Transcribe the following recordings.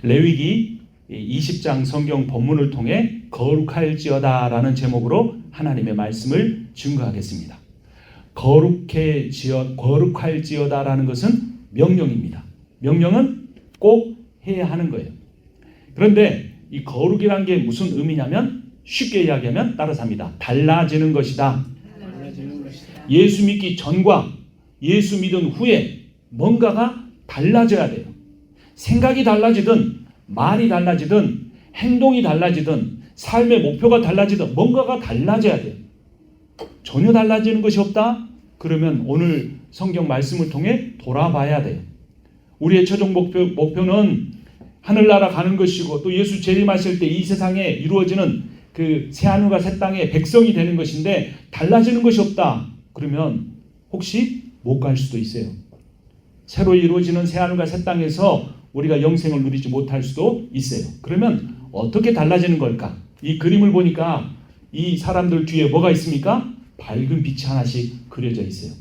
레위기 20장 성경 본문을 통해 거룩할지어다 라는 제목으로 하나님의 말씀을 증거하겠습니다. 거룩할지어다 라는 것은 명령입니다. 명령은 꼭 해야 하는 거예요. 그런데 이 거룩이란 게 무슨 의미냐면 쉽게 이야기하면 따라서 합니다. 달라지는 것이다. 예수 믿기 전과 예수 믿은 후에 뭔가가 달라져야 돼요. 생각이 달라지든 말이 달라지든 행동이 달라지든 삶의 목표가 달라지든 뭔가가 달라져야 돼요. 전혀 달라지는 것이 없다? 그러면 오늘 성경 말씀을 통해 돌아봐야 돼요. 우리의 최종 목표는 하늘나라 가는 것이고 또 예수 재림하실 때 이 세상에 이루어지는 그 새하늘과 새 땅의 백성이 되는 것인데 달라지는 것이 없다. 그러면 혹시 못 갈 수도 있어요. 새로 이루어지는 새하늘과 새 땅에서 우리가 영생을 누리지 못할 수도 있어요. 그러면 어떻게 달라지는 걸까? 이 그림을 보니까 이 사람들 뒤에 뭐가 있습니까? 밝은 빛이 하나씩 그려져 있어요.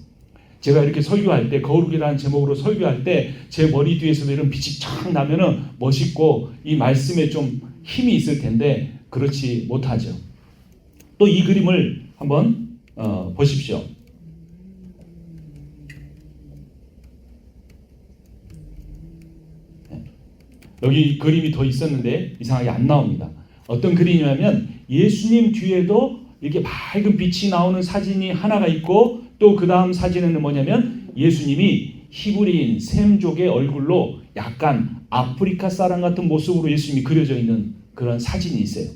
제가 이렇게 설교할 때 거룩이라는 제목으로 설교할 때 제 머리 뒤에서 이런 빛이 쫙 나면은 멋있고 이 말씀에 좀 힘이 있을 텐데 그렇지 못하죠. 또 이 그림을 한번 보십시오. 여기 그림이 더 있었는데 이상하게 안 나옵니다. 어떤 그림이냐면 예수님 뒤에도 이렇게 밝은 빛이 나오는 사진이 하나가 있고 또 그 다음 사진에는 뭐냐면 예수님이 히브리인 셈족의 얼굴로 약간 아프리카 사람 같은 모습으로 예수님이 그려져 있는 그런 사진이 있어요.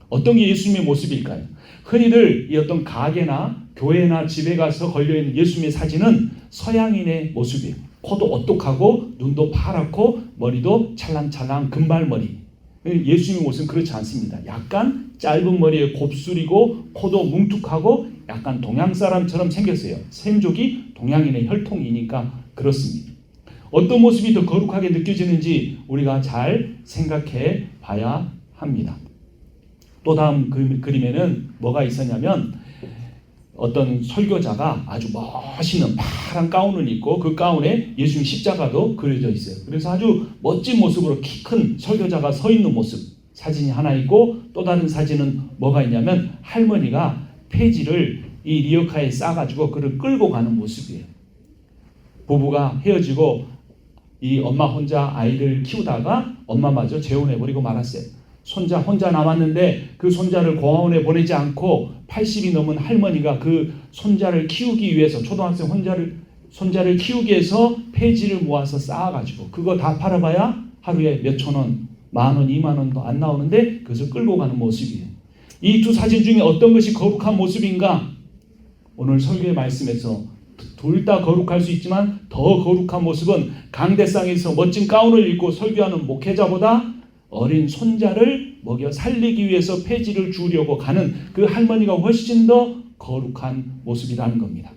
어떤 게 예수님의 모습일까요? 흔히들 이 어떤 가게나 교회나 집에 가서 걸려있는 예수님의 사진은 서양인의 모습이에요. 코도 오똑하고 눈도 파랗고 머리도 찰랑찰랑 금발머리. 예수님의 모습은 그렇지 않습니다. 약간 짧은 머리에 곱슬이고 코도 뭉툭하고 약간 동양 사람처럼 생겼어요. 셈족이 동양인의 혈통이니까 그렇습니다. 어떤 모습이 더 거룩하게 느껴지는지 우리가 잘 생각해 봐야 합니다. 또 다음 그림에는 뭐가 있었냐면 어떤 설교자가 아주 멋있는 파란 가운을 입고 그 가운에 예수님 십자가도 그려져 있어요. 그래서 아주 멋진 모습으로 키 큰 설교자가 서 있는 모습 사진이 하나 있고 또 다른 사진은 뭐가 있냐면 할머니가 폐지를 이 리어카에 싸가지고 그를 끌고 가는 모습이에요. 부부가 헤어지고 이 엄마 혼자 아이를 키우다가 엄마마저 재혼해버리고 말았어요. 손자 혼자 남았는데 그 손자를 고아원에 보내지 않고 80이 넘은 할머니가 그 손자를 키우기 위해서 초등학생 손자를 키우기 위해서 폐지를 모아서 쌓아가지고 그거 다 팔아봐야 하루에 몇천 원, 만 원, 2만 원도 안 나오는데 그것을 끌고 가는 모습이에요. 이 두 사진 중에 어떤 것이 거룩한 모습인가? 오늘 설교의 말씀에서 둘 다 거룩할 수 있지만 더 거룩한 모습은 강대상에서 멋진 가운을 입고 설교하는 목회자보다 어린 손자를 먹여 살리기 위해서 폐지를 주려고 가는 그 할머니가 훨씬 더 거룩한 모습이라는 겁니다.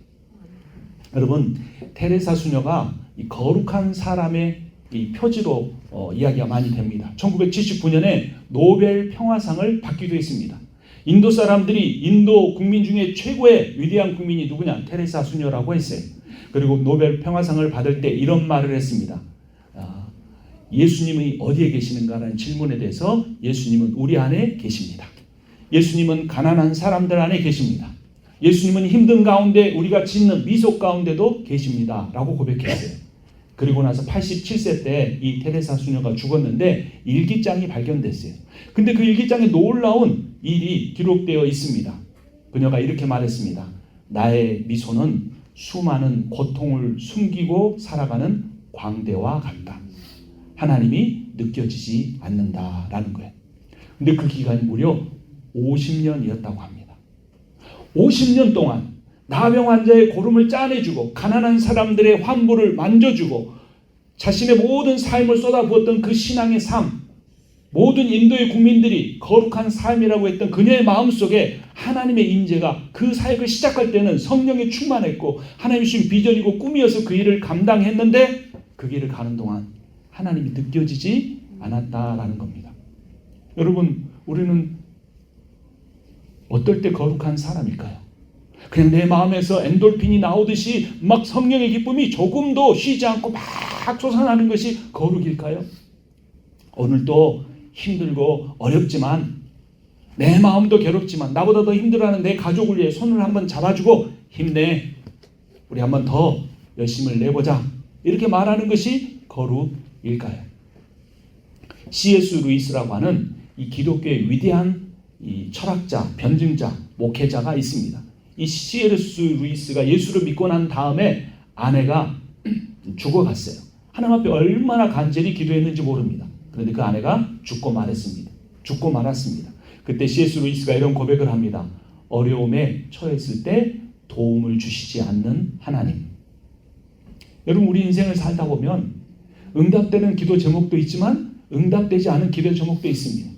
여러분, 테레사 수녀가 이 거룩한 사람의 이 표지로 이야기가 많이 됩니다. 1979년에 노벨 평화상을 받기도 했습니다. 인도 사람들이 인도 국민 중에 최고의 위대한 국민이 누구냐? 테레사 수녀라고 했어요. 그리고 노벨 평화상을 받을 때 이런 말을 했습니다. 예수님이 어디에 계시는가라는 질문에 대해서 예수님은 우리 안에 계십니다. 예수님은 가난한 사람들 안에 계십니다. 예수님은 힘든 가운데 우리가 짓는 미소 가운데도 계십니다. 라고 고백했어요. 그리고 나서 87세 때 이 테레사 수녀가 죽었는데 일기장이 발견됐어요. 근데 그 일기장에 놀라운 일이 기록되어 있습니다. 그녀가 이렇게 말했습니다. 나의 미소는 수많은 고통을 숨기고 살아가는 광대와 같다. 하나님이 느껴지지 않는다라는 거예요. 근데 그 기간이 무려 50년이었다고 합니다. 50년 동안 나병 환자의 고름을 짜내주고 가난한 사람들의 환부를 만져주고 자신의 모든 삶을 쏟아부었던 그 신앙의 삶, 모든 인도의 국민들이 거룩한 삶이라고 했던 그녀의 마음속에 하나님의 임재가 그 사역을 시작할 때는 성령에 충만했고 하나님이 주신 비전이고 꿈이어서 그 일을 감당했는데 그 길을 가는 동안 하나님이 느껴지지 않았다라는 겁니다. 여러분, 우리는 어떨 때 거룩한 사람일까요? 그냥 내 마음에서 엔돌핀이 나오듯이 막 성령의 기쁨이 조금도 쉬지 않고 막 솟아나는 것이 거룩일까요? 오늘도 힘들고 어렵지만 내 마음도 괴롭지만 나보다 더 힘들어하는 내 가족을 위해 손을 한번 잡아주고 힘내. 우리 한번 더 열심을 내보자. 이렇게 말하는 것이 거룩일까요? C.S. 루이스라고 하는 이 기독교의 위대한 이 철학자, 변증자, 목회자가 있습니다. 이 C.S. 루이스가 예수를 믿고 난 다음에 아내가 죽어갔어요. 하나님 앞에 얼마나 간절히 기도했는지 모릅니다. 그런데 그 아내가 죽고 말았습니다. 그때 C.S. 루이스가 이런 고백을 합니다. 어려움에 처했을 때 도움을 주시지 않는 하나님. 여러분, 우리 인생을 살다 보면 응답되는 기도 제목도 있지만 응답되지 않은 기도 제목도 있습니다.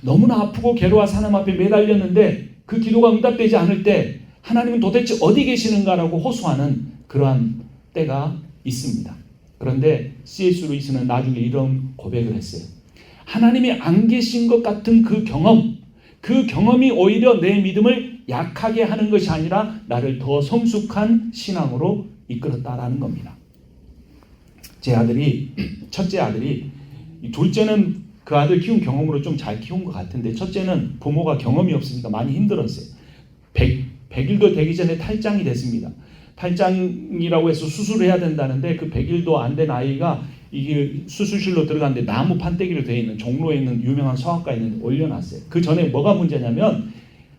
너무나 아프고 괴로워서 하나님 앞에 매달렸는데 그 기도가 응답되지 않을 때 하나님은 도대체 어디 계시는가라고 호소하는 그러한 때가 있습니다. 그런데 C.S. 루이스는 나중에 이런 고백을 했어요. 하나님이 안 계신 것 같은 그 경험이 오히려 내 믿음을 약하게 하는 것이 아니라 나를 더 성숙한 신앙으로 이끌었다라는 겁니다. 제 아들이, 첫째 아들이, 둘째는 그 아들 키운 경험으로 좀 잘 키운 것 같은데 첫째는 부모가 경험이 없으니까 많이 힘들었어요. 100일도 되기 전에 탈장이 됐습니다. 탈장이라고 해서 수술을 해야 된다는데 그 100일도 안 된 아이가 이게 수술실로 들어갔는데 나무 판때기로 되어 있는 종로에 있는 유명한 성악가에 있는 올려놨어요. 그 전에 뭐가 문제냐면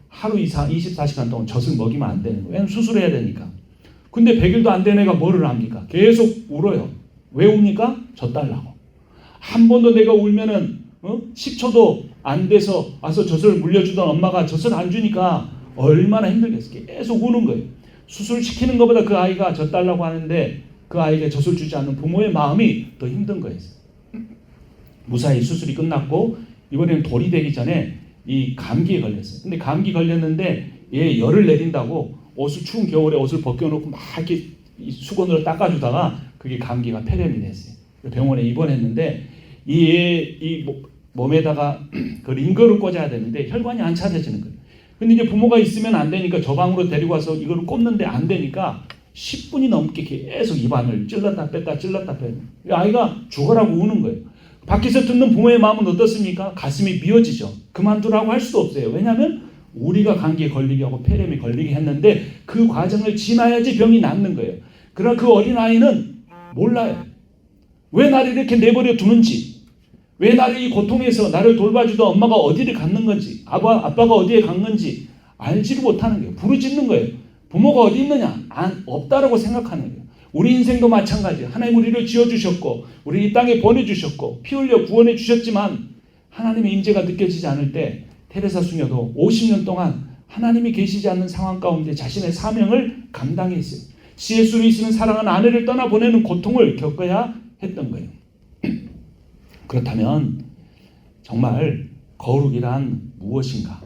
하루 이상 24시간 동안 젖을 먹이면 안 되는 거예요. 왜냐면 수술해야 되니까. 근데 100일도 안 된 애가 뭐를 합니까? 계속 울어요. 왜 웁니까? 젖 달라고. 한 번도 내가 울면은 10초도 안 돼서 와서 젖을 물려주던 엄마가 젖을 안 주니까 얼마나 힘들겠어요. 계속 우는 거예요. 수술시키는 것보다 그 아이가 젖 달라고 하는데 그 아이에게 젖을 주지 않는 부모의 마음이 더 힘든 거예요. 무사히 수술이 끝났고 이번에는 돌이 되기 전에 이 감기에 걸렸어요. 근데 감기 걸렸는데 얘 열을 내린다고 옷을 추운 겨울에 옷을 벗겨놓고 막 이렇게 수건으로 닦아주다가 그게 감기가 폐렴이 됐어요. 병원에 입원했는데 이 몸에다가 그 링거를 꽂아야 되는데 혈관이 안 찾아지는 거예요. 근데 이제 부모가 있으면 안 되니까 저 방으로 데리고 와서 이거를 꼽는데 안 되니까 10분이 넘게 계속 입안을 찔렀다 뺐다. 아이가 죽어라고 우는 거예요. 밖에서 듣는 부모의 마음은 어떻습니까? 가슴이 미어지죠. 그만두라고 할 수도 없어요. 왜냐하면 우리가 감기에 걸리게 하고 폐렴에 걸리게 했는데 그 과정을 지나야지 병이 낫는 거예요. 그러나 그 어린아이는 몰라요. 왜 나를 이렇게 내버려 두는지, 왜 나를 이 고통에서 나를 돌봐주던 엄마가 어디를 갔는 건지, 아빠가 어디에 간 건지 알지를 못하는 거예요. 부르짖는 거예요. 부모가 어디 있느냐? 없다라고 생각하는 거예요. 우리 인생도 마찬가지예요. 하나님 우리를 지어주셨고 우리 이 땅에 보내주셨고 피 흘려 구원해 주셨지만 하나님의 임재가 느껴지지 않을 때 테레사 수녀도 50년 동안 하나님이 계시지 않는 상황 가운데 자신의 사명을 감당했어요. C.S. 루이스는 사랑하는 아내를 떠나보내는 고통을 겪어야 했던 거예요. 그렇다면 정말 거룩이란 무엇인가?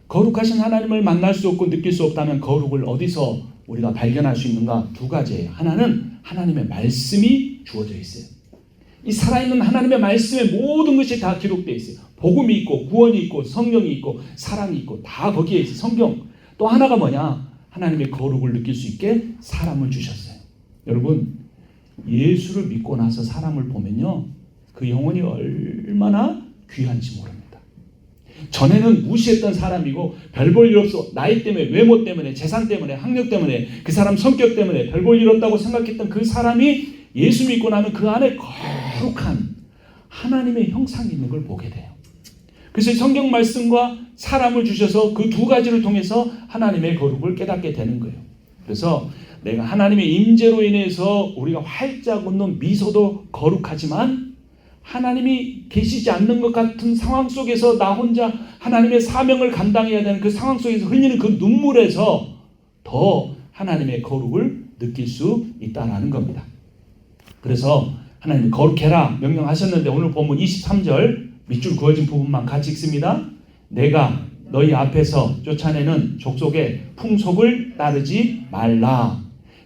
거룩하신 하나님을 만날 수 없고 느낄 수 없다면 거룩을 어디서 우리가 발견할 수 있는가? 두 가지예요. 하나는 하나님의 말씀이 주어져 있어요. 이 살아있는 하나님의 말씀에 모든 것이 다 기록되어 있어요. 복음이 있고 구원이 있고 성령이 있고 사랑이 있고 다 거기에 있어요. 성경. 또 하나가 뭐냐? 하나님의 거룩을 느낄 수 있게 사람을 주셨어요. 여러분, 예수를 믿고 나서 사람을 보면요, 그 영혼이 얼마나 귀한지 모릅니다. 전에는 무시했던 사람이고 별 볼 일 없어, 나이 때문에, 외모 때문에, 재산 때문에, 학력 때문에, 그 사람 성격 때문에 별 볼 일 없다고 생각했던 그 사람이 예수 믿고 나면 그 안에 거룩한 하나님의 형상이 있는 걸 보게 돼요. 그래서 성경 말씀과 사람을 주셔서 그 두 가지를 통해서 하나님의 거룩을 깨닫게 되는 거예요. 그래서 내가 하나님의 임재로 인해서 우리가 활짝 웃는 미소도 거룩하지만 하나님이 계시지 않는 것 같은 상황 속에서 나 혼자 하나님의 사명을 감당해야 되는 그 상황 속에서 흘리는 그 눈물에서 더 하나님의 거룩을 느낄 수 있다는 겁니다. 그래서 하나님이 거룩해라 명령하셨는데 오늘 본문 23절 밑줄 그어진 부분만 같이 읽습니다. 내가 너희 앞에서 쫓아내는 족속의 풍속을 따르지 말라.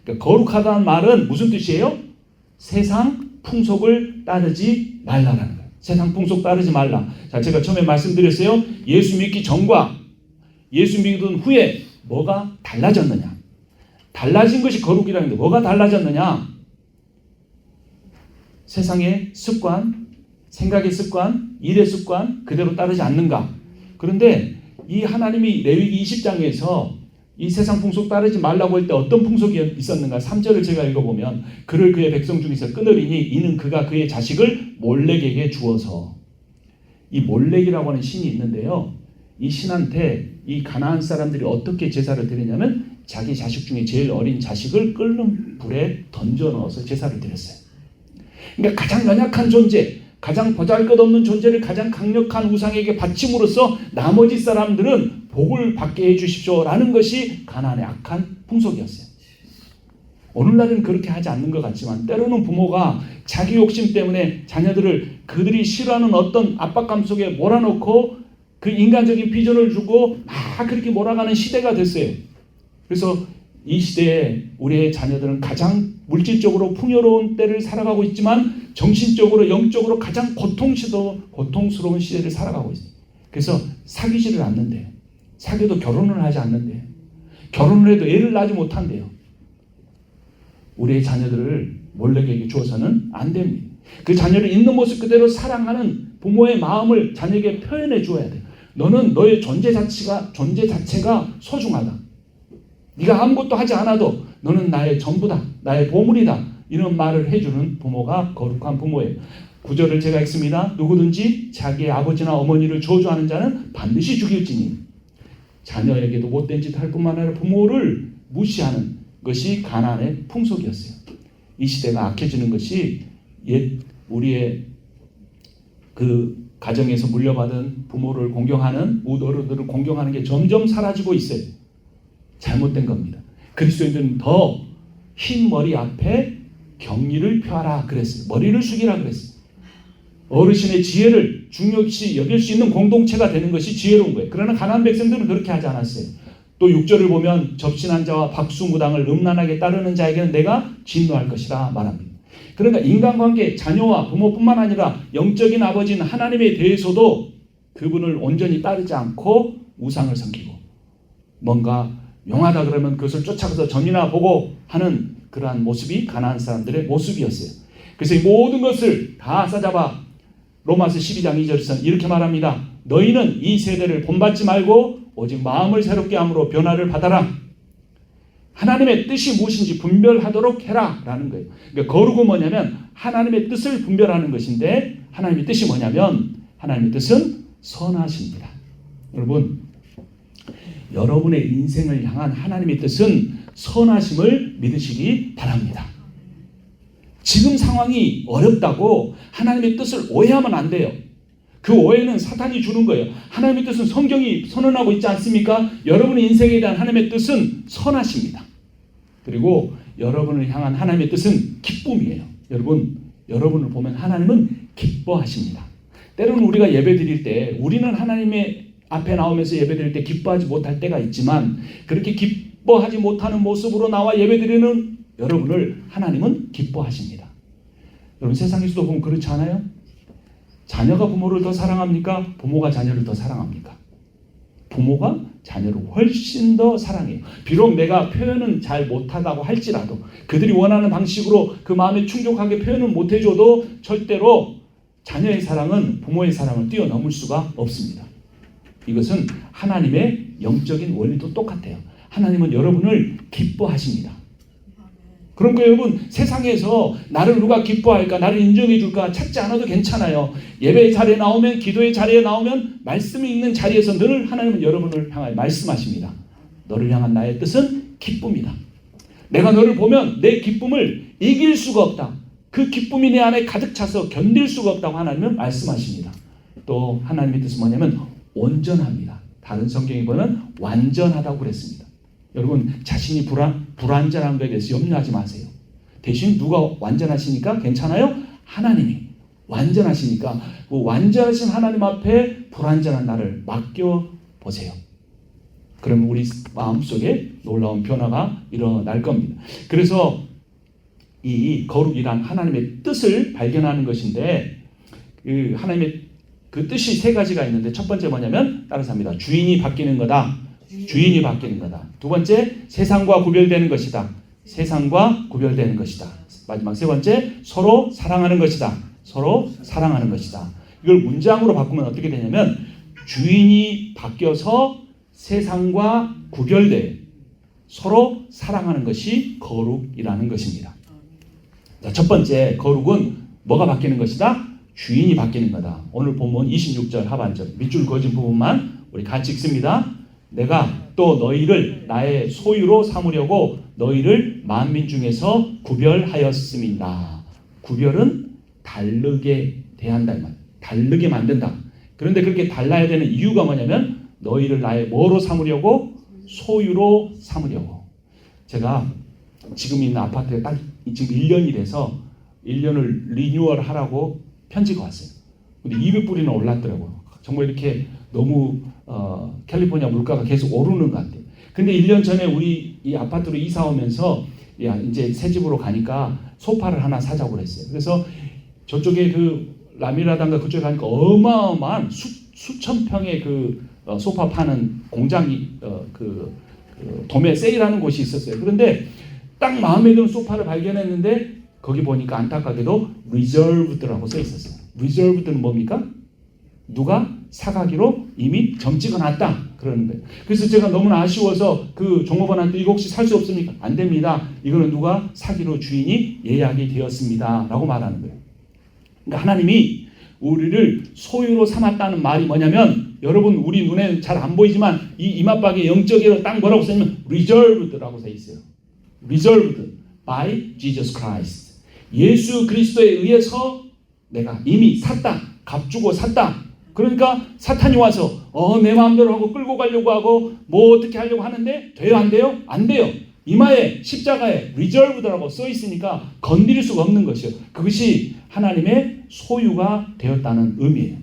그러니까 거룩하다는 말은 무슨 뜻이에요? 세상 풍속을 따르지 말라라는 거예요. 세상 풍속 따르지 말라. 자, 제가 처음에 말씀드렸어요. 예수 믿기 전과 예수 믿은 후에 뭐가 달라졌느냐? 달라진 것이 거룩이라는 게 뭐가 달라졌느냐? 세상의 습관, 생각의 습관, 일의 습관 그대로 따르지 않는가? 그런데 이 하나님이 레위기 20장에서 이 세상 풍속 따르지 말라고 할 때 어떤 풍속이 있었는가? 3절을 제가 읽어보면 그를 그의 백성 중에서 끊으리니 이는 그가 그의 자식을 몰렉에게 주어서. 이 몰렉이라고 하는 신이 있는데요. 이 신한테 이 가나안 사람들이 어떻게 제사를 드리냐면 자기 자식 중에 제일 어린 자식을 끓는 불에 던져 넣어서 제사를 드렸어요. 그러니까 가장 연약한 존재, 가장 보잘것없는 존재를 가장 강력한 우상에게 바침으로써 나머지 사람들은 복을 받게 해주십시오라는 것이 가나안의 악한 풍속이었어요. 오늘날은 그렇게 하지 않는 것 같지만 때로는 부모가 자기 욕심 때문에 자녀들을 그들이 싫어하는 어떤 압박감 속에 몰아넣고 그 인간적인 비전을 주고 막 그렇게 몰아가는 시대가 됐어요. 그래서 이 시대에 우리의 자녀들은 가장 물질적으로 풍요로운 때를 살아가고 있지만 정신적으로 영적으로 가장 고통스러운 시대를 살아가고 있어요. 그래서 사귀지를 않는데요. 사귀어도 결혼을 하지 않는데요. 결혼을 해도 애를 낳지 못한대요. 우리의 자녀들을 몰렉에게 주어서는 안 됩니다. 그 자녀를 있는 모습 그대로 사랑하는 부모의 마음을 자녀에게 표현해 주어야 돼요. 너는 너의 존재 자체가 소중하다. 네가 아무것도 하지 않아도 너는 나의 전부다. 나의 보물이다. 이런 말을 해주는 부모가 거룩한 부모예요. 9절을 제가 읽습니다. 누구든지 자기의 아버지나 어머니를 저주하는 자는 반드시 죽일지니. 자녀에게도 못된 짓 할 뿐만 아니라 부모를 무시하는 것이 가나안의 풍속이었어요. 이 시대가 악해지는 것이 우리의 그 가정에서 물려받은 부모를 공경하는 어른들을 공경하는 게 점점 사라지고 있어요. 잘못된 겁니다. 그리스도인들은 더 흰 머리 앞에 경의를 표하라 그랬어요. 머리를 숙이라 그랬어요. 어르신의 지혜를 중요시 여길 수 있는 공동체가 되는 것이 지혜로운 거예요. 그러나 가나안 백성들은 그렇게 하지 않았어요. 또 6절을 보면 접신한 자와 박수무당을 음란하게 따르는 자에게는 내가 진노할 것이라 말합니다. 그러니까 인간관계, 자녀와 부모뿐만 아니라 영적인 아버지인 하나님에 대해서도 그분을 온전히 따르지 않고 우상을 섬기고 뭔가 용하다 그러면 그것을 쫓아가서 전이나 보고 하는 그러한 모습이 가나안 사람들의 모습이었어요. 그래서 이 모든 것을 다 싸잡아 로마서 12장 2절에서는 이렇게 말합니다. 너희는 이 세대를 본받지 말고 오직 마음을 새롭게 함으로 변화를 받아라. 하나님의 뜻이 무엇인지 분별하도록 해라 라는 거예요. 그러니까 거룩은 뭐냐면 하나님의 뜻을 분별하는 것인데 하나님의 뜻이 뭐냐면 하나님의 뜻은 선하십니다. 여러분, 여러분의 인생을 향한 하나님의 뜻은 선하심을 믿으시기 바랍니다. 지금 상황이 어렵다고 하나님의 뜻을 오해하면 안 돼요. 그 오해는 사탄이 주는 거예요. 하나님의 뜻은 성경이 선언하고 있지 않습니까? 여러분의 인생에 대한 하나님의 뜻은 선하십니다. 그리고 여러분을 향한 하나님의 뜻은 기쁨이에요. 여러분을 보면 하나님은 기뻐하십니다. 때로는 우리가 예배 드릴 때 우리는 하나님의 앞에 나오면서 예배 드릴 때 기뻐하지 못할 때가 있지만 그렇게 기뻐하지 못하는 모습으로 나와 예배 드리는 여러분을 하나님은 기뻐하십니다. 여러분 세상에서도 보면 그렇지 않아요? 자녀가 부모를 더 사랑합니까? 부모가 자녀를 더 사랑합니까? 부모가 자녀를 훨씬 더 사랑해요. 비록 내가 표현은 잘 못하다고 할지라도 그들이 원하는 방식으로 그 마음에 충족하게 표현을 못해줘도 절대로 자녀의 사랑은 부모의 사랑을 뛰어넘을 수가 없습니다. 이것은 하나님의 영적인 원리도 똑같아요. 하나님은 여러분을 기뻐하십니다. 그러니까 여러분 세상에서 나를 누가 기뻐할까 나를 인정해 줄까 찾지 않아도 괜찮아요. 예배의 자리에 나오면 기도의 자리에 나오면 말씀이 있는 자리에서 늘 하나님은 여러분을 향하여 말씀하십니다. 너를 향한 나의 뜻은 기쁨이다. 내가 너를 보면 내 기쁨을 이길 수가 없다. 그 기쁨이 내 안에 가득 차서 견딜 수가 없다고 하나님은 말씀하십니다. 또 하나님의 뜻은 뭐냐면 온전합니다. 다른 성경에 보면 완전하다고 그랬습니다. 여러분 자신이 불완전한 것에 대해서 염려하지 마세요. 대신 누가 완전하시니까 괜찮아요? 하나님이 완전하시니까 그 완전하신 하나님 앞에 불완전한 나를 맡겨보세요. 그러면 우리 마음속에 놀라운 변화가 일어날 겁니다. 그래서 이 거룩이란 하나님의 뜻을 발견하는 것인데 그 하나님의 그 뜻이 세 가지가 있는데 첫 번째 뭐냐면 따라서 합니다. 주인이 바뀌는 거다. 주인이 바뀌는 거다. 두 번째 세상과 구별되는 것이다. 세상과 구별되는 것이다. 마지막 세 번째 서로 사랑하는 것이다. 서로 사랑하는 것이다. 이걸 문장으로 바꾸면 어떻게 되냐면 주인이 바뀌어서 세상과 구별돼 서로 사랑하는 것이 거룩이라는 것입니다. 자, 첫 번째 거룩은 뭐가 바뀌는 것이다? 주인이 바뀌는 거다. 오늘 본문 26절 하반절 밑줄 그어진 부분만 우리 같이 읽습니다. 내가 또 너희를 나의 소유로 삼으려고 너희를 만민 중에서 구별하였습니다. 구별은 다르게 대한다. 다르게 만든다. 그런데 그렇게 달라야 되는 이유가 뭐냐면 너희를 나의 뭐로 삼으려고? 소유로 삼으려고. 제가 지금 있는 아파트에 딱 지금 1년이 돼서 1년을 리뉴얼하라고 편지가 왔어요. 근데 200불이나 올랐더라고요. 정말 이렇게 너무 캘리포니아 물가가 계속 오르는 것 같아요. 근데 1년 전에 우리 이 아파트로 이사 오면서 이제 새 집으로 가니까 소파를 하나 사자고 그랬어요. 그래서 저쪽에 그 라미라단가 그쪽에 가니까 어마어마한 수천 평의 그 소파 파는 공장이 도매 세일하는 곳이 있었어요. 그런데 딱 마음에 드는 소파를 발견했는데 거기 보니까 안타깝게도 reserved라고 써 있었어요. reserved는 뭡니까? 누가 사가기로 이미 점 찍어놨다 그러는 거예요. 그래서 제가 너무나 아쉬워서 그 종업원한테 이거 혹시 살 수 없습니까? 안 됩니다. 이거는 누가 사기로 주인이 예약이 되었습니다 라고 말하는 거예요. 그러니까 하나님이 우리를 소유로 삼았다는 말이 뭐냐면 여러분 우리 눈에 잘 안 보이지만 이 이마박에 영적으로 딱 뭐라고 써있냐면 reserved라고 써 있어요. reserved by Jesus Christ. 예수 그리스도에 의해서 내가 이미 샀다. 값 주고 샀다. 그러니까 사탄이 와서 내 마음대로 하고 끌고 가려고 하고 뭐 어떻게 하려고 하는데 돼요 안 돼요? 안 돼요. 이마에 십자가에 reserved라고 써 있으니까 건드릴 수가 없는 것이요. 그것이 하나님의 소유가 되었다는 의미예요.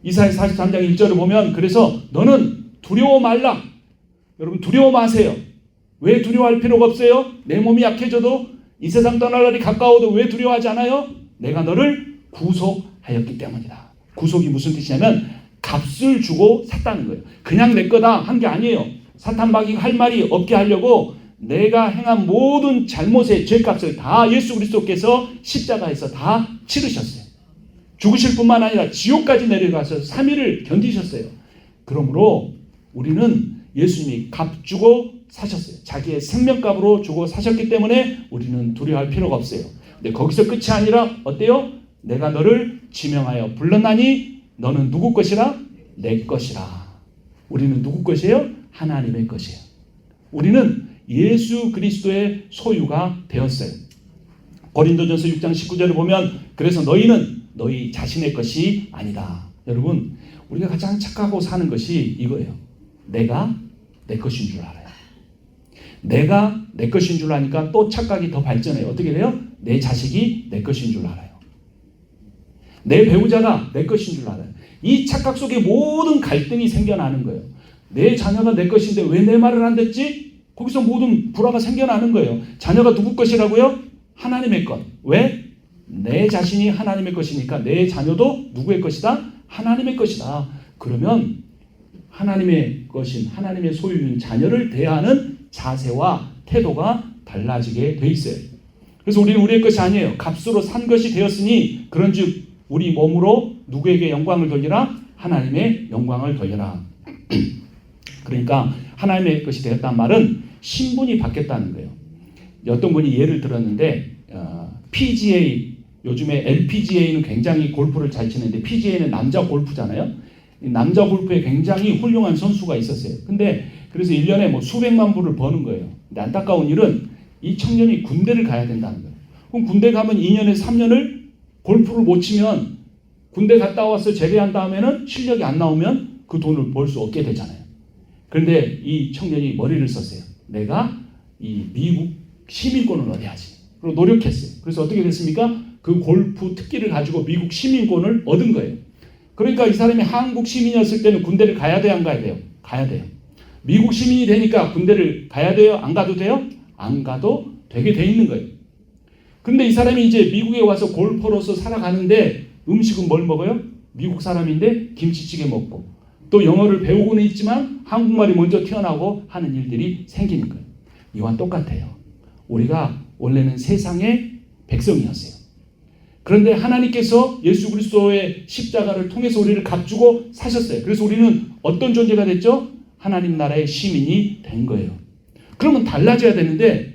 이사야 43장 1절을 보면 그래서 너는 두려워 말라. 여러분 두려워 마세요. 왜 두려워할 필요가 없어요? 내 몸이 약해져도 이 세상 떠날 날이 가까워도 왜 두려워하지 않아요? 내가 너를 구속하였기 때문이다. 구속이 무슨 뜻이냐면 값을 주고 샀다는 거예요. 그냥 내 거다 한 게 아니에요. 사탄 마귀가 할 말이 없게 하려고 내가 행한 모든 잘못의 죄값을 다 예수 그리스도께서 십자가에서 다 치르셨어요. 죽으실 뿐만 아니라 지옥까지 내려가서 3일을 견디셨어요. 그러므로 우리는 예수님이 값 주고 사셨어요. 자기의 생명값으로 주고 사셨기 때문에 우리는 두려워할 필요가 없어요. 근데 거기서 끝이 아니라 어때요? 내가 너를 지명하여 불렀나니 너는 누구 것이라? 내 것이라. 우리는 누구 것이에요? 하나님의 것이에요. 우리는 예수 그리스도의 소유가 되었어요. 고린도전서 6장 19절을 보면 그래서 너희는 너희 자신의 것이 아니다. 여러분 우리가 가장 착각하고 사는 것이 이거예요. 내가 내 것인 줄 알아요. 내가 내 것인 줄 아니까 또 착각이 더 발전해요. 어떻게 돼요? 내 자식이 내 것인 줄 알아요. 내 배우자가 내 것인 줄 알아요. 이 착각 속에 모든 갈등이 생겨나는 거예요. 내 자녀가 내 것인데 왜 내 말을 안 듣지? 거기서 모든 불화가 생겨나는 거예요. 자녀가 누구 것이라고요? 하나님의 것. 왜? 내 자신이 하나님의 것이니까 내 자녀도 누구의 것이다? 하나님의 것이다. 그러면 하나님의 것인 하나님의 소유인 자녀를 대하는 자세와 태도가 달라지게 돼 있어요. 그래서 우리는 우리의 것이 아니에요. 값으로 산 것이 되었으니 그런즉 우리 몸으로 누구에게 영광을 돌리라? 하나님의 영광을 돌려라. 그러니까 하나님의 것이 되었다는 말은 신분이 바뀌었다는 거예요. 어떤 분이 예를 들었는데 PGA 요즘에 LPGA는 굉장히 골프를 잘 치는데 PGA는 남자 골프잖아요. 남자 골프에 굉장히 훌륭한 선수가 있었어요. 근데 그래서 1년에 뭐 수백만 불을 버는 거예요. 근데 안타까운 일은 이 청년이 군대를 가야 된다는 거예요. 그럼 군대 가면 2년에서 3년을 골프를 못 치면 군대 갔다 와서 제대한 다음에는 실력이 안 나오면 그 돈을 벌 수 없게 되잖아요. 그런데 이 청년이 머리를 썼어요. 내가 이 미국 시민권을 얻어야지. 그리고 노력했어요. 그래서 어떻게 됐습니까? 그 골프 특기를 가지고 미국 시민권을 얻은 거예요. 그러니까 이 사람이 한국 시민이었을 때는 군대를 가야 돼요? 안 가야 돼요? 가야 돼요. 미국 시민이 되니까 군대를 가야 돼요? 안 가도 돼요? 안 가도 되게 돼 있는 거예요. 근데 이 사람이 이제 미국에 와서 골퍼로서 살아가는데 음식은 뭘 먹어요? 미국 사람인데 김치찌개 먹고 또 영어를 배우고는 있지만 한국말이 먼저 튀어나오고 하는 일들이 생기는 거예요. 이와 똑같아요. 우리가 원래는 세상의 백성이었어요. 그런데 하나님께서 예수 그리스도의 십자가를 통해서 우리를 값주고 사셨어요. 그래서 우리는 어떤 존재가 됐죠? 하나님 나라의 시민이 된 거예요. 그러면 달라져야 되는데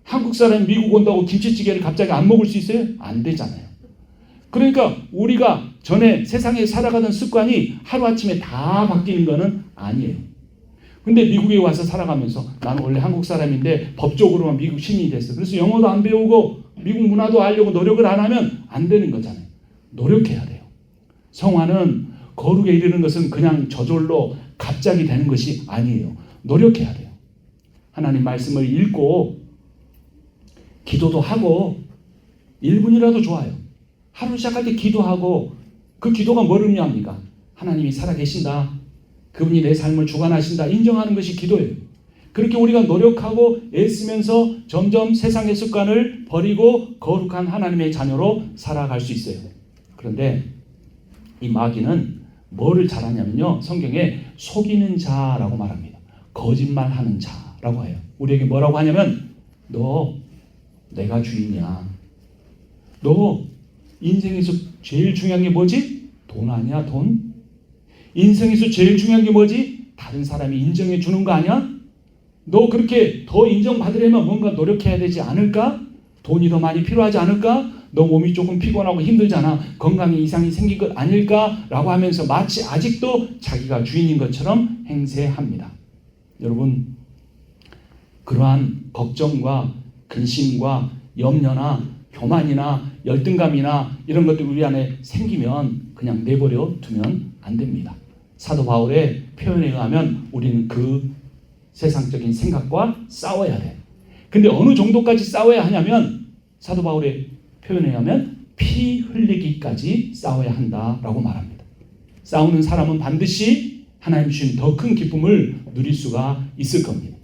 한국 사람이 미국 온다고 김치찌개를 갑자기 안 먹을 수 있어요? 안 되잖아요. 그러니까 우리가 전에 세상에 살아가던 습관이 하루아침에 다 바뀌는 거는 아니에요. 근데 미국에 와서 살아가면서 나는 원래 한국 사람인데 법적으로만 미국 시민이 됐어. 그래서 영어도 안 배우고 미국 문화도 알려고 노력을 안 하면 안 되는 거잖아요. 노력해야 돼요. 성화는 거룩에 이르는 것은 그냥 저절로 갑자기 되는 것이 아니에요. 노력해야 돼요. 하나님 말씀을 읽고 기도도 하고 1분이라도 좋아요. 하루 시작할 때 기도하고 그 기도가 뭘 의미합니까? 하나님이 살아계신다. 그분이 내 삶을 주관하신다. 인정하는 것이 기도예요. 그렇게 우리가 노력하고 애쓰면서 점점 세상의 습관을 버리고 거룩한 하나님의 자녀로 살아갈 수 있어요. 그런데 이 마귀는 뭐를 잘하냐면요. 성경에 속이는 자라고 말합니다. 거짓말하는 자라고 해요. 우리에게 뭐라고 하냐면 너 내가 주인이야. 너 인생에서 제일 중요한 게 뭐지? 돈 아니야? 돈? 인생에서 제일 중요한 게 뭐지? 다른 사람이 인정해 주는 거 아니야? 너 그렇게 더 인정받으려면 뭔가 노력해야 되지 않을까? 돈이 더 많이 필요하지 않을까? 너 몸이 조금 피곤하고 힘들잖아. 건강에 이상이 생긴 것 아닐까? 라고 하면서 마치 아직도 자기가 주인인 것처럼 행세합니다. 여러분, 그러한 걱정과 근심과 염려나 교만이나 열등감이나 이런 것들이 우리 안에 생기면 그냥 내버려 두면 안 됩니다. 사도 바울의 표현에 의하면 우리는 그 세상적인 생각과 싸워야 돼. 근데 어느 정도까지 싸워야 하냐면 사도 바울의 표현에 의하면 피 흘리기까지 싸워야 한다라고 말합니다. 싸우는 사람은 반드시 하나님 주신 더 큰 기쁨을 누릴 수가 있을 겁니다.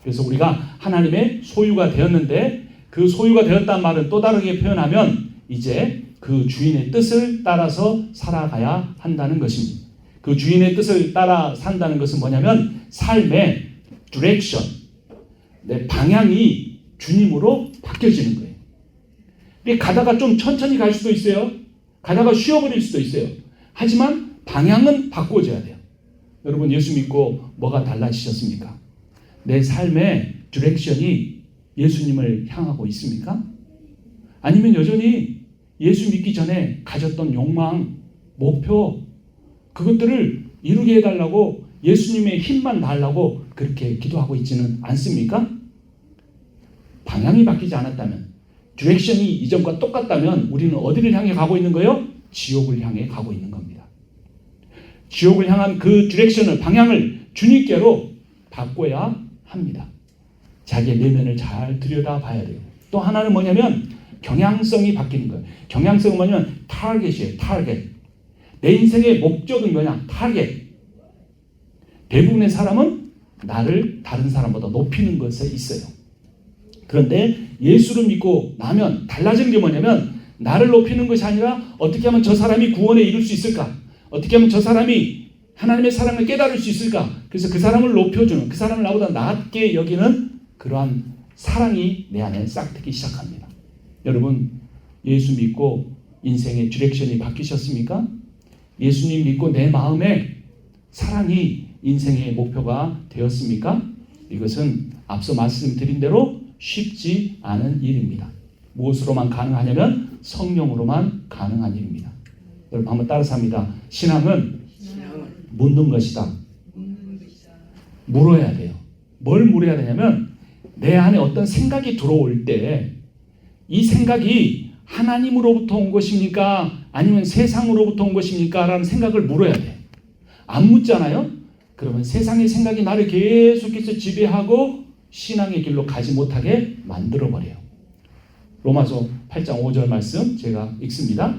그래서 우리가 하나님의 소유가 되었는데 그 소유가 되었다는 말은 또 다르게 표현하면 이제 그 주인의 뜻을 따라서 살아가야 한다는 것입니다. 그 주인의 뜻을 따라 산다는 것은 뭐냐면 삶의 디렉션, 내 방향이 주님으로 바뀌어지는 거예요. 가다가 좀 천천히 갈 수도 있어요. 가다가 쉬어버릴 수도 있어요. 하지만 방향은 바꿔줘야 돼요. 여러분 예수 믿고 뭐가 달라지셨습니까? 내 삶의 디렉션이 예수님을 향하고 있습니까? 아니면 여전히 예수 믿기 전에 가졌던 욕망, 목표, 그것들을 이루게 해달라고 예수님의 힘만 달라고 그렇게 기도하고 있지는 않습니까? 방향이 바뀌지 않았다면, 디렉션이 이전과 똑같다면 우리는 어디를 향해 가고 있는 거예요? 지옥을 향해 가고 있는 겁니다. 지옥을 향한 그 디렉션을, 방향을 주님께로 바꿔야 합니다. 자기의 내면을 잘 들여다봐야 돼요. 또 하나는 뭐냐면 경향성이 바뀌는 거예요. 경향성은 뭐냐면 타겟이에요. 타겟. 내 인생의 목적은 뭐냐? 타겟. 대부분의 사람은 나를 다른 사람보다 높이는 것에 있어요. 그런데 예수를 믿고 나면 달라지는 게 뭐냐면 나를 높이는 것이 아니라 어떻게 하면 저 사람이 구원에 이룰 수 있을까? 어떻게 하면 저 사람이 하나님의 사랑을 깨달을 수 있을까? 그래서 그 사람을 높여주는, 그 사람을 나보다 낫게 여기는 그러한 사랑이 내 안에 싹트기 시작합니다. 여러분, 예수 믿고 인생의 디렉션이 바뀌셨습니까? 예수님 믿고 내 마음에 사랑이 인생의 목표가 되었습니까? 이것은 앞서 말씀드린 대로 쉽지 않은 일입니다. 무엇으로만 가능하냐면 성령으로만 가능한 일입니다. 여러분 한번 따라서 합니다. 신앙은 묻는 것이다. 물어야 돼요. 뭘 물어야 되냐면 내 안에 어떤 생각이 들어올 때 이 생각이 하나님으로부터 온 것입니까? 아니면 세상으로부터 온 것입니까? 라는 생각을 물어야 돼. 안 묻잖아요? 그러면 세상의 생각이 나를 계속해서 지배하고 신앙의 길로 가지 못하게 만들어버려요. 로마서 8장 5절 말씀 제가 읽습니다.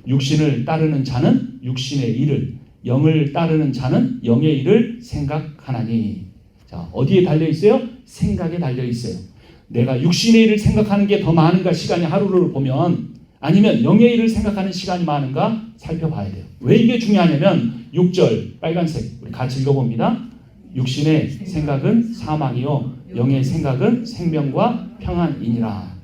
육신을 따르는 자는 육신의 일을, 영을 따르는 자는 영의 일을 생각하나니. 자, 어디에 달려있어요? 생각에 달려있어요. 내가 육신의 일을 생각하는 게 더 많은가, 시간이 하루를 보면, 아니면 영의 일을 생각하는 시간이 많은가 살펴봐야 돼요. 왜 이게 중요하냐면 6절 빨간색 우리 같이 읽어봅니다. 육신의 생각은 사망이요 영의 생각은 생명과 평안이니라.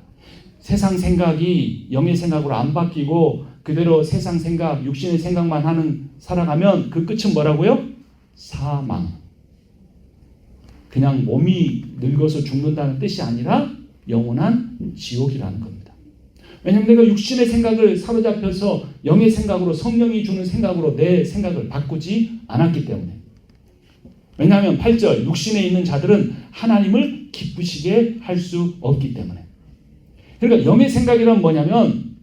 세상 생각이 영의 생각으로 안 바뀌고 그대로 세상 생각, 육신의 생각만 하는 살아가면 그 끝은 뭐라고요? 사망. 그냥 몸이 늙어서 죽는다는 뜻이 아니라 영원한 지옥이라는 겁니다. 왜냐하면 내가 육신의 생각을 사로잡혀서 영의 생각으로, 성령이 주는 생각으로 내 생각을 바꾸지 않았기 때문에. 왜냐하면 8절 육신에 있는 자들은 하나님을 기쁘시게 할 수 없기 때문에. 그러니까 영의 생각이란 뭐냐면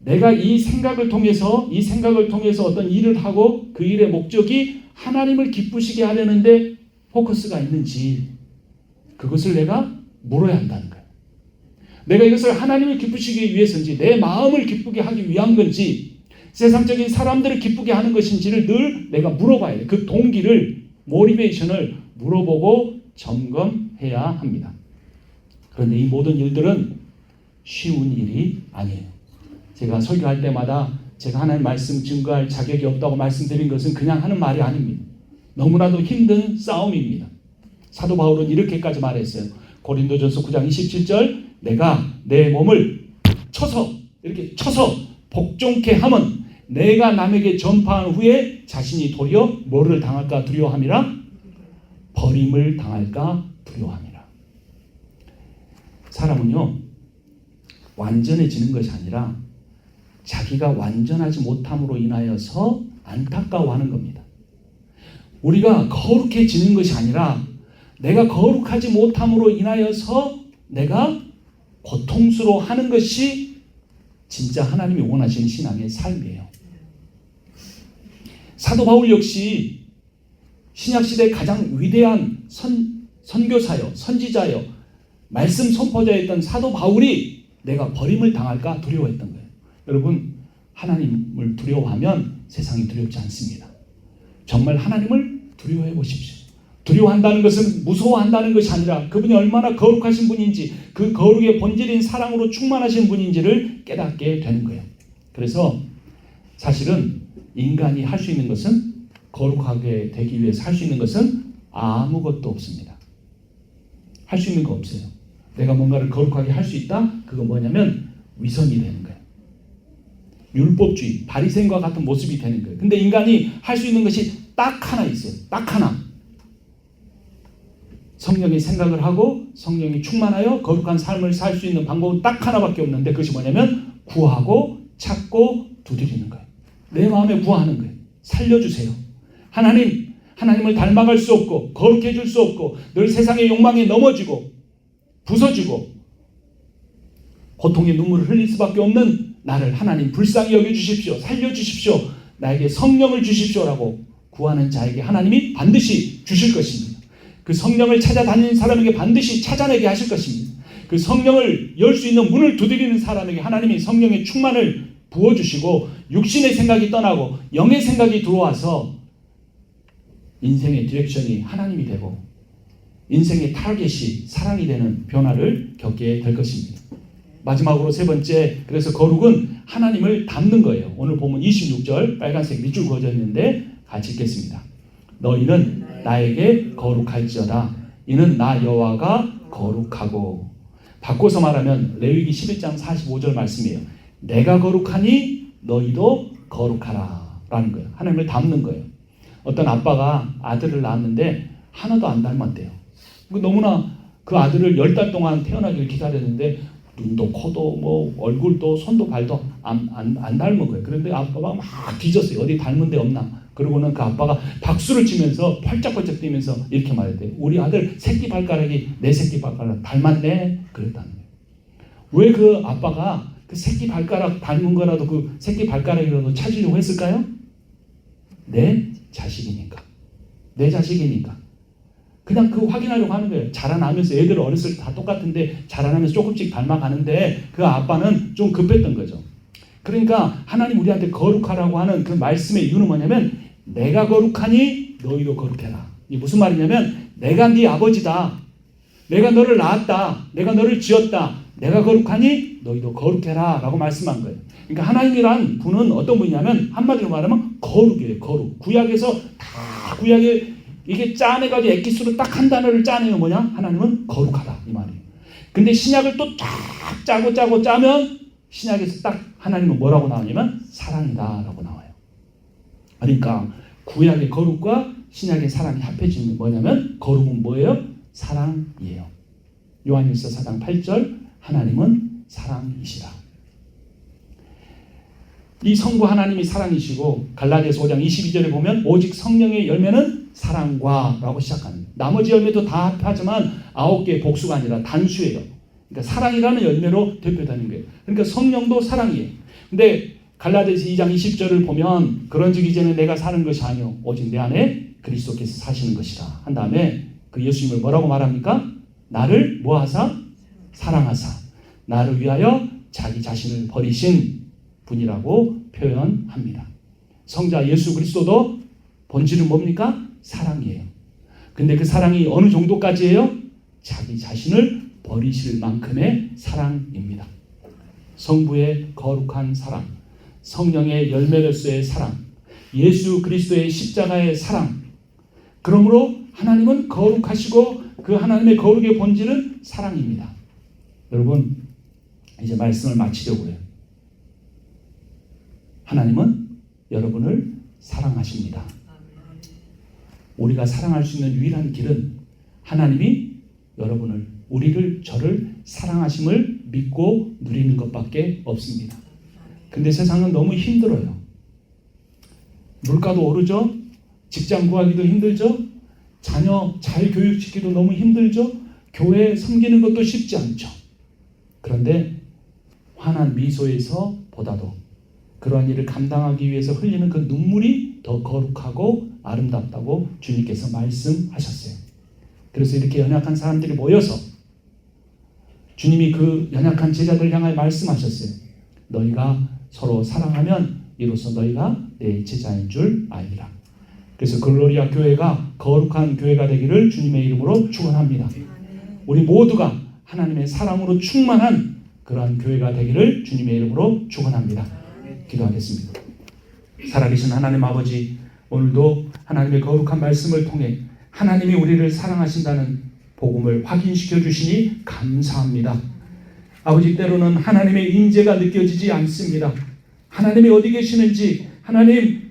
내가 이 생각을 통해서 어떤 일을 하고 그 일의 목적이 하나님을 기쁘시게 하려는데 포커스가 있는지 그것을 내가 물어야 한다는 거예요. 내가 이것을 하나님을 기쁘시기 위해서인지 내 마음을 기쁘게 하기 위한 건지 세상적인 사람들을 기쁘게 하는 것인지를 늘 내가 물어봐야 돼요. 그 동기를, 모티베이션을 물어보고 점검해야 합니다. 그런데 이 모든 일들은 쉬운 일이 아니에요. 제가 설교할 때마다 제가 하나님 말씀 증거할 자격이 없다고 말씀드린 것은 그냥 하는 말이 아닙니다. 너무나도 힘든 싸움입니다. 사도 바울은 이렇게까지 말했어요. 고린도전서 9장 27절 내가 내 몸을 이렇게 쳐서 복종케 하면 내가 남에게 전파한 후에 자신이 도리어 뭐를 당할까 두려워함이라? 버림을 당할까 두려워함이라. 사람은요 완전해지는 것이 아니라 자기가 완전하지 못함으로 인하여서 안타까워하는 겁니다. 우리가 거룩해지는 것이 아니라 내가 거룩하지 못함으로 인하여서 내가 고통스러워하는 것이 진짜 하나님이 원하시는 신앙의 삶이에요. 사도 바울 역시 신약시대의 가장 위대한 선교사요, 선지자요, 말씀 선포자였던 사도 바울이 내가 버림을 당할까 두려워했던 거예요. 여러분, 하나님을 두려워하면 세상이 두렵지 않습니다. 정말 하나님을 두려워해 보십시오. 두려워한다는 것은 무서워한다는 것이 아니라 그분이 얼마나 거룩하신 분인지, 그 거룩의 본질인 사랑으로 충만하신 분인지를 깨닫게 되는 거예요. 그래서 사실은 인간이 할 수 있는 것은, 거룩하게 되기 위해서 할 수 있는 것은 아무것도 없습니다. 할 수 있는 거 없어요. 내가 뭔가를 거룩하게 할 수 있다? 그건 뭐냐면 위선이 되는 거예요. 율법주의, 바리새인과 같은 모습이 되는 거예요. 근데 인간이 할 수 있는 것이 딱 하나 있어요. 딱 하나. 성령의 생각을 하고 성령이 충만하여 거룩한 삶을 살 수 있는 방법은 딱 하나밖에 없는데 그것이 뭐냐면 구하고 찾고 두드리는 거예요. 내 마음에 구하는 거예요. 살려주세요. 하나님을 닮아갈 수 없고 거룩해 줄 수 없고 늘 세상의 욕망에 넘어지고 부서지고 고통의 눈물을 흘릴 수밖에 없는 나를 하나님 불쌍히 여겨주십시오. 살려주십시오. 나에게 성령을 주십시오라고 구하는 자에게 하나님이 반드시 주실 것입니다. 그 성령을 찾아다니는 사람에게 반드시 찾아내게 하실 것입니다. 그 성령을 열 수 있는 문을 두드리는 사람에게 하나님이 성령의 충만을 부어주시고 육신의 생각이 떠나고 영의 생각이 들어와서 인생의 디렉션이 하나님이 되고 인생의 타겟이 사랑이 되는 변화를 겪게 될 것입니다. 마지막으로 세 번째, 그래서 거룩은 하나님을 닮는 거예요. 오늘 보면 26절 빨간색 밑줄 그어져 있는데 같이 읽겠습니다. 너희는 나에게 거룩할지어다. 이는 나 여호와가 거룩하고. 바꿔서 말하면 레위기 11장 45절 말씀이에요. 내가 거룩하니 너희도 거룩하라 라는 거예요. 하나님을 닮는 거예요. 어떤 아빠가 아들을 낳았는데 하나도 안 닮았대요. 너무나 그 아들을 10달 동안 태어나기를 기다렸는데 눈도 코도 뭐 얼굴도 손도 발도 안 닮은 거예요. 그런데 아빠가 막 뒤졌어요. 어디 닮은 데 없나. 그러고는 그 아빠가 박수를 치면서 펄쩍펄쩍 뛰면서 이렇게 말했대요. 우리 아들 새끼 발가락이 내 새끼 발가락 닮았네. 그랬다는 거예요. 왜 그 아빠가 그 새끼 발가락 닮은 거라도 그 새끼 발가락이라도 찾으려고 했을까요? 내 자식이니까. 내 자식이니까. 그냥 그 확인하려고 하는 거예요. 자라나면서 애들 어렸을 때 다 똑같은데 자라나면서 조금씩 닮아가는데 그 아빠는 좀 급했던 거죠. 그러니까 하나님 우리한테 거룩하라고 하는 그 말씀의 이유는 뭐냐면 내가 거룩하니 너희도 거룩해라. 이게 무슨 말이냐면 내가 네 아버지다. 내가 너를 낳았다. 내가 너를 지었다. 내가 거룩하니 너희도 거룩해라 라고 말씀한 거예요. 그러니까 하나님이란 분은 어떤 분이냐면 한마디로 말하면 거룩이에요. 거룩. 구약에서 다 구약에 이게 짜내가지고 엑기스로 딱 한 단어를 짜내면 뭐냐? 하나님은 거룩하다 이 말이에요. 근데 신약을 또 쫙 짜고 짜면 신약에서 딱 하나님은 뭐라고 나오냐면 사랑이다라고 나와요. 그러니까 구약의 거룩과 신약의 사랑이 합해지는 게 뭐냐면 거룩은 뭐예요? 사랑이에요. 요한일서 4장 8절 하나님은 사랑이시라. 이 성부 하나님이 사랑이시고 갈라디아서 5장 22절에 보면 오직 성령의 열매는 사랑과 라고 시작합니다. 나머지 열매도 다 합하지만 9개의 복수가 아니라 단수예요. 그러니까 사랑이라는 열매로 대표되는 거예요. 그러니까 성령도 사랑이에요. 근데 갈라디아서 2장 20절을 보면 그런즉 이제는 내가 사는 것이 아니요 오직 내 안에 그리스도께서 사시는 것이라 한 다음에 그 예수님을 뭐라고 말합니까? 나를 뭐하사? 사랑하사 나를 위하여 자기 자신을 버리신 분이라고 표현합니다. 성자 예수 그리스도도 본질은 뭡니까? 사랑이에요. 근데 그 사랑이 어느 정도까지예요? 자기 자신을 버리실 만큼의 사랑입니다. 성부의 거룩한 사랑, 성령의 열매로서의 사랑, 예수 그리스도의 십자가의 사랑. 그러므로 하나님은 거룩하시고 그 하나님의 거룩의 본질은 사랑입니다. 여러분 이제 말씀을 마치려고 해요. 하나님은 여러분을 사랑하십니다. 우리가 사랑할 수 있는 유일한 길은 하나님이 여러분을 저를 사랑하심을 믿고 누리는 것밖에 없습니다. 근데 세상은 너무 힘들어요. 물가도 오르죠. 직장 구하기도 힘들죠. 자녀 잘 교육시키기도 너무 힘들죠. 교회 섬기는 것도 쉽지 않죠. 그런데 환한 미소에서 보다도 그러한 일을 감당하기 위해서 흘리는 그 눈물이 더 거룩하고 아름답다고 주님께서 말씀하셨어요. 그래서 이렇게 연약한 사람들이 모여서 주님이 그 연약한 제자들 향하여 말씀하셨어요. 너희가 서로 사랑하면 이로써 너희가 내 제자인 줄 알리라. 그래서 글로리아 교회가 거룩한 교회가 되기를 주님의 이름으로 축원합니다. 우리 모두가 하나님의 사랑으로 충만한 그러한 교회가 되기를 주님의 이름으로 축원합니다. 기도하겠습니다. 살아계신 하나님 아버지, 오늘도 하나님의 거룩한 말씀을 통해 하나님이 우리를 사랑하신다는 복음을 확인시켜 주시니 감사합니다. 아버지, 때로는 하나님의 임재가 느껴지지 않습니다. 하나님이 어디 계시는지, 하나님